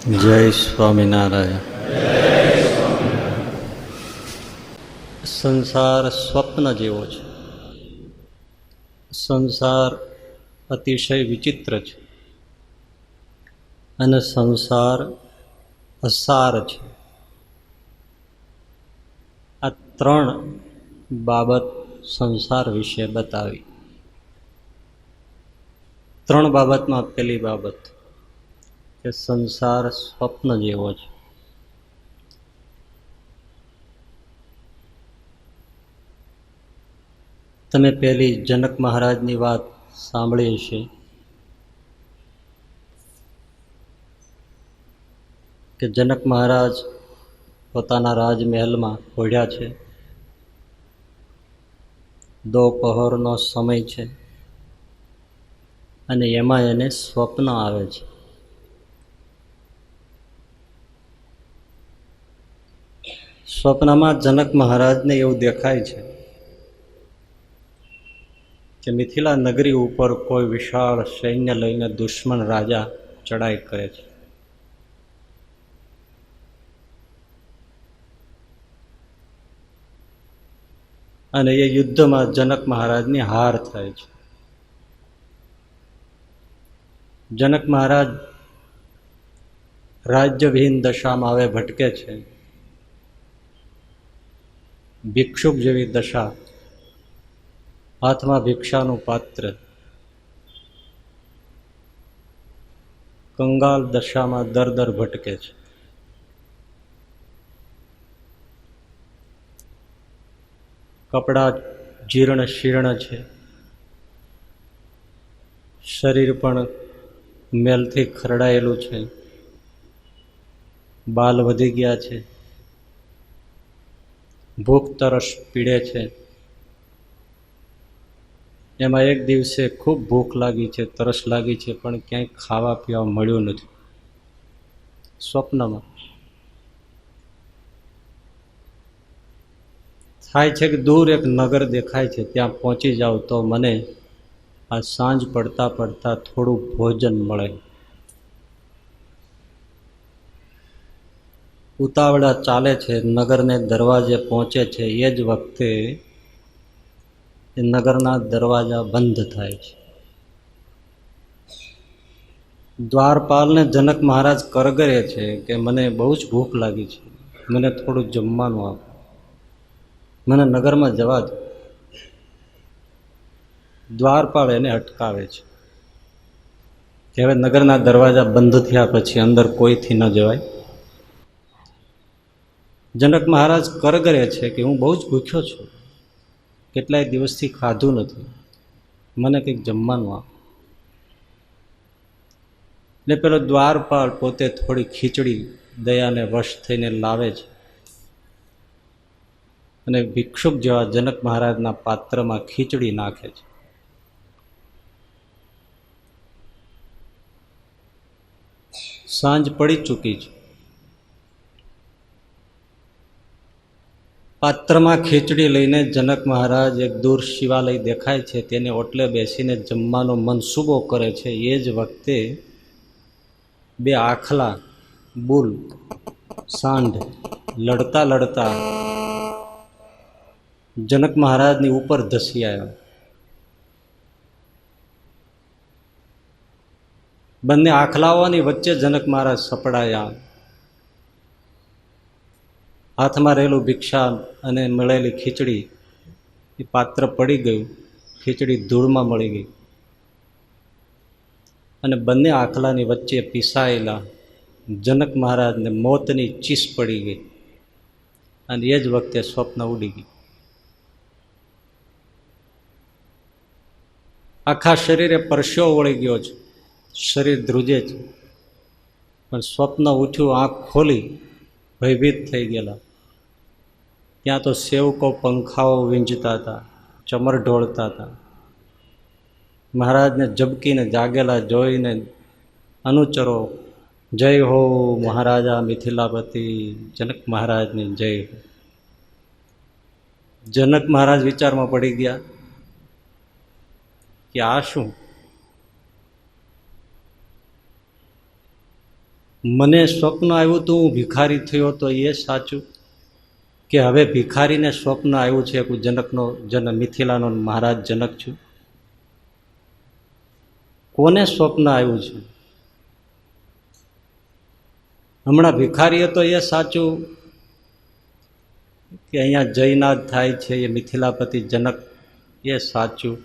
જય સ્વામિનારાયણ. સંસાર સ્વપ્ન જેવો છે. સંસાર અતિશય વિચિત્ર છે અને સંસાર અસાર છે. આ ત્રણ બાબત સંસાર વિશે બતાવી. ત્રણ બાબતમાં પહેલી બાબત કે સંસાર સ્વપ્ન જેવો છે. તમે પહેલી જનક મહારાજની વાત સાંભળી હશે કે જનક મહારાજ પોતાના રાજમહેલમાં ઓઢ્યા છે. દોપહરનો સમય છે અને એમાં એને સ્વપ્ન આવે છે. સ્વપ્નમાં જનક મહારાજને એવું દેખાય છે કે મિથિલા નગરી ઉપર કોઈ વિશાળ સૈન્ય લઈને દુશ્મન રાજા ચડાઈ કરે છે. અને એ યુદ્ધમાં જનક મહારાજની હાર થાય છે. જનક મહારાજ રાજ્યવિહીન દશામાં હવે ભટકે છે. ભિક્ષુક જેવી દશા, હાથમાં ભિક્ષાનું પાત્ર, કંગાલ દશામાં દર દર ભટકે છે. કપડાં જીર્ણ શીર્ણ છે, શરીર પણ મેલથી ખરડાયેલું છે, બાલ વધી ગયા છે, ભૂખ તરસ પીડે છે. એમાં એક દિવસે ખૂબ ભૂખ લાગી છે, તરસ લાગી છે, પણ ક્યાંય ખાવા પીવા મળ્યું નથી. સ્વપ્નમાં થાય છે કે દૂર એક નગર દેખાય છે, ત્યાં પહોંચી જાવ તો મને આ સાંજ પડતા પડતા થોડું ભોજન મળે. ઉતાવળા ચાલે છે, નગરને દરવાજે પહોંચે છે. એ જ વખતે એ નગરના દરવાજા બંધ થાય છે. દ્વારપાલને જનક મહારાજ કરગરે છે કે મને બહુ જ ભૂખ લાગી છે, મને થોડું જમવાનું આપો, મને નગરમાં જવા દો. દ્વારપાળ એને અટકાવે છે કે હવે નગરના દરવાજા બંધ થયા પછી અંદર કોઈથી ન જવાય. જનક મહારાજ કરગરે છે કે હું બહુ જ ભૂખ્યો છું, કેટલાય દિવસથી ખાધું નથી, મને કંઈક જમવાનું આપો. ને પેલો દ્વારપાળ પોતે થોડી ખીચડી દયાને વશ થઈને લાવે છે અને ભિક્ષુક જેવા જનક મહારાજના પાત્રમાં ખીચડી નાખે છે. સાંજ પડી ચૂકી છે. પાત્રમાં ખીચડી લઈને જનક મહારાજ એક દૂર શિવાલય દેખાય છે, તેને ઓટલે બેસીને જમવાનો મનસૂબો કરે છે. એ જ વખતે બે આખલા બુલ સાંઢ લડતા લડતા જનક મહારાજની ઉપર ધસી આવ્યા. બંને આખલાઓની વચ્ચે જનક મહારાજ સપડાયા. હાથમાં રહેલું ભિક્ષા અને મળેલી ખીચડી એ પાત્ર પડી ગયું, ખીચડી ધૂળમાં મળી ગઈ અને બંને આખલાની વચ્ચે પીસાયેલા જનક મહારાજને મોતની ચીસ પડી ગઈ અને એ જ વખતે સ્વપ્ન ઉડી ગયું. આખા શરીરે પરસ્યો વળી ગયો છે, શરીર ધ્રુજે છે, પણ સ્વપ્ન ઉઠ્યું. આંખ ખોલી ભયભીત થઈ ગયેલા. ત્યાં તો સેવકો પંખાઓ વીંજતા હતા, ચમર ઢોળતા હતા. મહારાજને ઝબકીને જાગેલા જોઈને અનુચરો જય હો મહારાજા મિથિલાપતિ, જનક મહારાજની જય હો. જનક મહારાજ વિચારમાં પડી ગયા કે આ શું? મને સ્વપ્ન આવ્યું તો હું ભિખારી થયો તો એ સાચું, કે હવે ભિખારીને સ્વપ્ન આવ્યું છે કે જનકનો મિથિલાનો મહારાજ જનક છું? કોને સ્વપ્ન આવ્યું છે? હમણાં ભિખારી હતો એ સાચું, કે અહીંયા જયનાથ થાય છે એ મિથિલાપતિ જનક એ સાચું?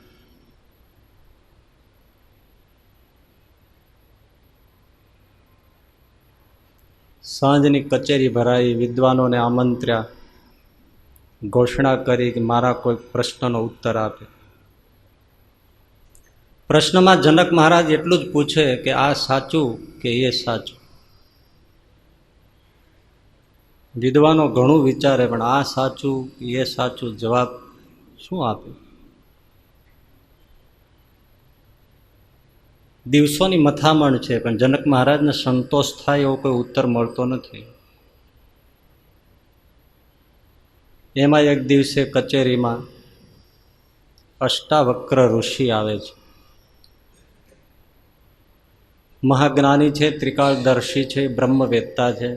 સાંજની કચેરી ભરાઈ, વિદ્વાનોને આમંત્ર્યા, ઘોષણા કરી કે મારા કોઈ પ્રશ્નનો ઉત્તર આપે. પ્રશ્નમાં જનક મહારાજ એટલું જ પૂછે કે આ સાચું કે એ સાચું. વિદ્વાનો ઘણું વિચારે પણ આ સાચું એ સાચું જવાબ શું આપે? દિવસોની મથામણ છે પણ જનક મહારાજને સંતોષ થાય એવો કોઈ ઉત્તર મળતો નથી. એમાં એક દિવસે કચેરીમાં અષ્ટાવક્ર ઋષિ આવે છે. મહાજ્ઞાની છે, ત્રિકાળદર્શી છે, બ્રહ્મવેત્તા છે,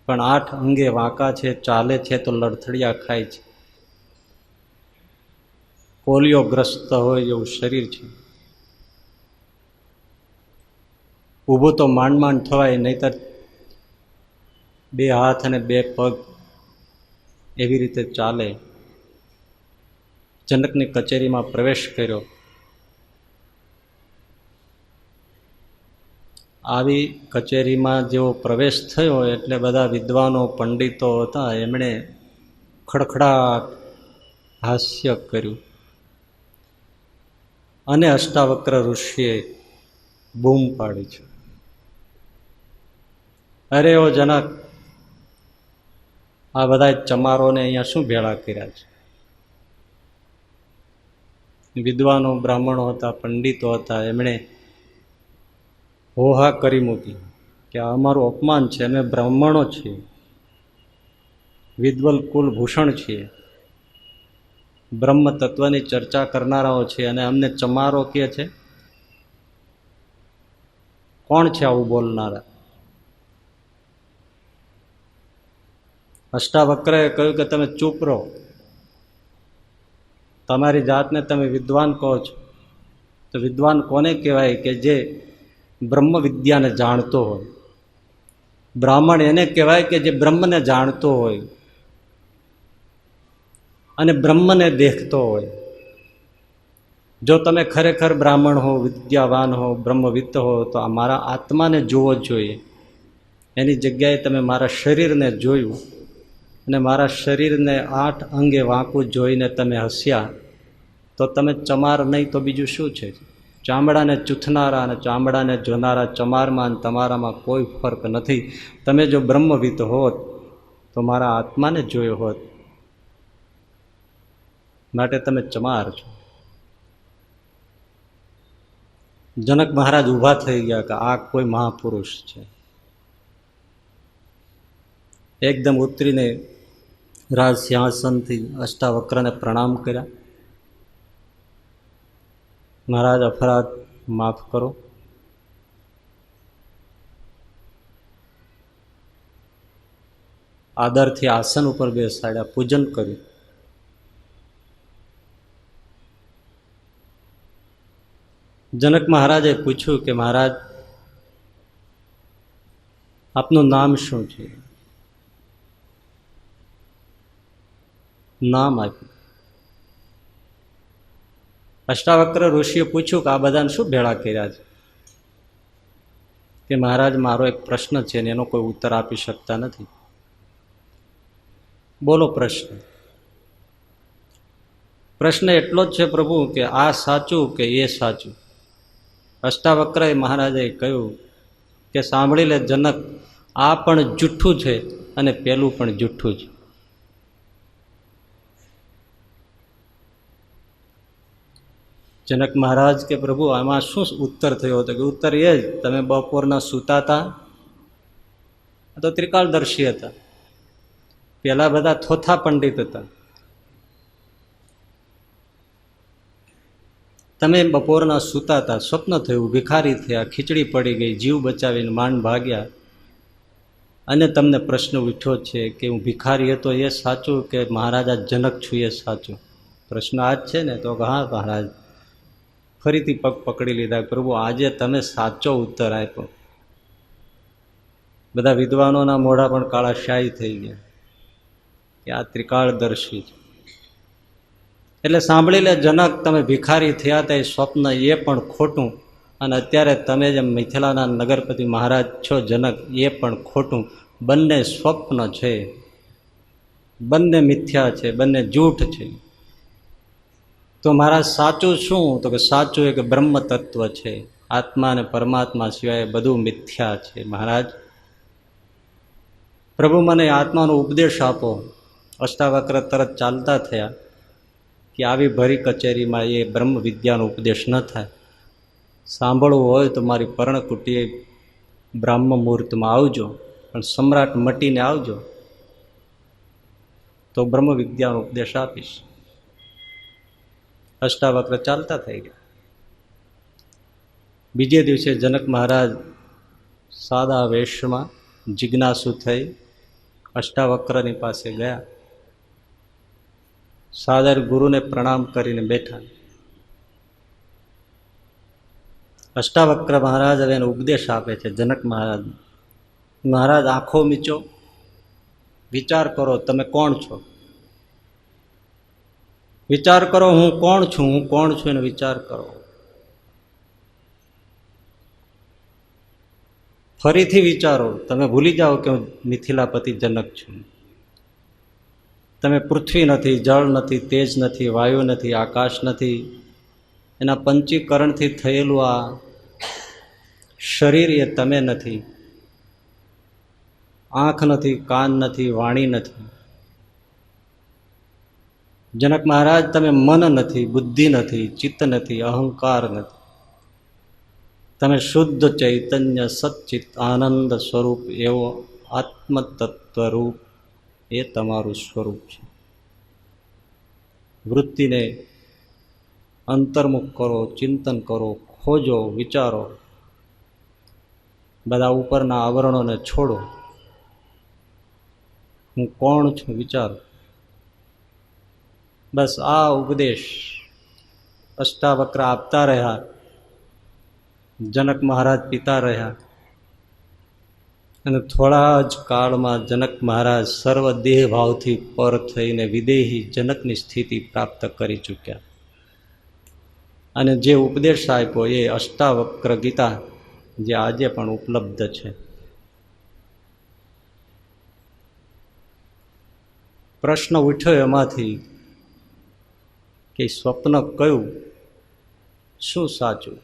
પણ 8 અંગે વાંકા છે, ચાલે છે તો લડથડિયા ખાય છે. પોલિયોગ્રસ્ત હોય એવું શરીર છે. ઊભું તો માંડ માંડ થવાય, નહીતર 2 હાથ અને 2 પગ એવી રીતે ચાલે. જનકની કચેરીમાં પ્રવેશ કર્યો. આવી કચેરીમાં જેવો પ્રવેશ થયો એટલે બધા વિદ્વાનો પંડિતો હતા એમણે ખડખડાટ હાસ્ય કર્યું અને અષ્ટાવક્ર ઋષિએ બૂમ પાડી છે, અરે ઓ જનક, આ બધા ચમારોને અહીંયા શું ભેળા કર્યા છે? વિદ્વાનો બ્રાહ્મણો હતા, પંડિતો હતા, એમણે હોહા કરી મૂકી કે આ અમારું અપમાન છે. અમે બ્રાહ્મણો છીએ, વિદ્વલ કુલભૂષણ છીએ, બ્રહ્મ તત્વની ચર્ચા કરનારાઓ છીએ, અને અમને ચમારો કહે છે? કોણ છે આવું બોલનારા? અષ્ટાવક્રએ કહ્યું કે તમે ચૂપ રહો, તમારી જાતને તમે વિદ્વાન કહો છો, તો વિદ્વાન કોને કહેવાય? કે જે બ્રહ્મ વિદ્યાને જાણતો હોય. બ્રાહ્મણ એને કહેવાય કે જે બ્રહ્મને જાણતો હોય અને બ્રહ્મને દેખતો હોય. જો તમે ખરેખર બ્રાહ્મણ હો, વિદ્યાવાન હો, બ્રહ્મવિત્ત હો, તો આ મારા આત્માને જોવો જોઈએ. એની જગ્યાએ તમે મારા શરીરને જોયું અને મારા શરીરને 8 અંગે વાંકું જોઈને તમે હસ્યા, તો તમે ચમાર નહીં તો બીજું શું છે? ચામડાને ચૂથનારા અને ચામડાને જોનારા ચમારમાં અને તમારામાં કોઈ ફરક નથી. તમે જો બ્રહ્મવિત્ત હોત તો મારા આત્માને જોયો હોત, માટે તમે ચમાર છો. જનક મહારાજ ઊભા થઈ ગયા કે આ કોઈ મહાપુરુષ છે. એકદમ ઉતરીને રાજ સિંહાસનથી અષ્ટાવક્રને પ્રણામ કર્યા. મહારાજ, અપરાધ માફ કરો. આદરથી આસન ઉપર બેસાડ્યા, પૂજન કર્યું. જનક મહારાજે પૂછ્યું કે મહારાજ, આપનું નામ શું છે? નામ આપ્યું. અષ્ટાવક્ર ઋષિએ પૂછ્યું કે આ બધાને શું ભેળા કર્યા છે? કે મહારાજ, મારો એક પ્રશ્ન છે ને એનો કોઈ ઉત્તર આપી શકતા નથી. બોલો પ્રશ્ન. પ્રશ્ન એટલો જ છે પ્રભુ કે આ સાચું કે એ સાચું? અષ્ટાવક્રએ મહારાજે કહ્યું કે સાંભળી લે જનક, આ પણ જુઠ્ઠું છે અને પેલું પણ જુઠ્ઠું છે. જનક મહારાજ કે પ્રભુ આમાં શું ઉત્તર થયો હતો? કે ઉત્તર એ જ, તમે બપોરના સૂતા હતા તો ત્રિકાળદર્શી હતા, પેલા બધા થોથા પંડિત હતા. તમે બપોરના સૂતા હતા, સ્વપ્ન થયું, ભિખારી થયા, ખીચડી પડી ગઈ, જીવ બચાવીને માંડ ભાગ્યા, અને તમને પ્રશ્ન ઉઠ્યો છે કે હું ભિખારી હતો એ સાચું કે મહારાજા જનક છું એ સાચું? પ્રશ્ન આ જ છે ને? તો હા મહારાજ. ફરીથી પગ પકડી લીધા. પ્રભુ આજે તમે સાચો ઉત્તર આપ્યો. બધા વિદ્વાનોના મોઢા પણ કાળા શાહી થઈ ગયા કે આ ત્રિકાળદર્શી છે. એટલે સાંભળી લે જનક, તમે ભિખારી થયા હતા એ સ્વપ્ન એ પણ ખોટું, અને અત્યારે તમે જેમ મિથિલાના નગરપતિ મહારાજ છો જનક એ પણ ખોટું. બંને સ્વપ્ન છે, બંને મિથ્યા છે, બંને જૂઠ છે. તો મહારાજ સાચું શું? તો કે સાચું એ કે બ્રહ્મ તત્વ છે, આત્મા અને પરમાત્મા સિવાય બધું મિથ્યા છે. મહારાજ પ્રભુ મને આત્માનો ઉપદેશ આપો. અષ્ટાવક્ર તરત ચાલતા થયા કે આવી ભરી કચેરીમાં એ બ્રહ્મ વિદ્યાનો ઉપદેશ ન થાય. સાંભળવું હોય તો મારી પર્ણકુટીએ બ્રાહ્મ મુહૂર્તમાં આવજો, પણ સમ્રાટ મટીને આવજો તો બ્રહ્મ વિદ્યાનો ઉપદેશ આપીશ. અષ્ટાવક્ર ચાલતા થઈ ગયા. બીજે દિવસે જનક મહારાજ સાદા વેશમાં જિજ્ઞાસુ થઈ અષ્ટાવક્રની પાસે ગયા. સાદર ગુરુને પ્રણામ કરીને બેઠા. અષ્ટાવક્ર મહારાજ હવે એનો ઉપદેશ આપે છે જનક મહારાજ. મહારાજ આંખો મીચો, વિચાર કરો તમે કોણ છો. વિચાર કરો હું કોણ છું, હું કોણ છું એનો વિચાર કરો. ફરીથી વિચારો. તમે ભૂલી જાઓ કે હું મિથિલાપતિ જનક છું. તમે પૃથ્વી નથી, જળ નથી, તેજ નથી, વાયુ નથી, આકાશ નથી. એના પંચીકરણથી થયેલું આ શરીર એ તમે નથી. આંખ નથી, કાન નથી, વાણી નથી. જનક મહારાજ તમે મન નથી, બુદ્ધિ નથી, ચિત્ત નથી, અહંકાર નથી. તમે શુદ્ધ ચૈતન્ય સચ્ચિત આનંદ સ્વરૂપ એવો આત્મતત્વરૂપ એ તમારું સ્વરૂપ છે. વૃત્તિને અંતર્મુખ કરો, ચિંતન કરો, ખોજો, વિચારો. બધા ઉપરના આવરણોને છોડો. હું કોણ છું વિચારો. બસ આ ઉપદેશ અષ્ટાવક્ર આપતા રહ્યા. જનક મહારાજ પિતા રહ્યા, અને થોડા જ કાળમાં જનક મહારાજ સર્વ દેહ ભાવથી પર થઈને વિદેહી જનકની સ્થિતિ પ્રાપ્ત કરી ચૂક્યા. અને જે ઉપદેશ આપ્યો એ અષ્ટાવક્ર ગીતા જે આજે પણ ઉપલબ્ધ છે. પ્રશ્ન ઉઠ્યો એમાંથી કે સ્વપ્ન કયું, શું સાચું?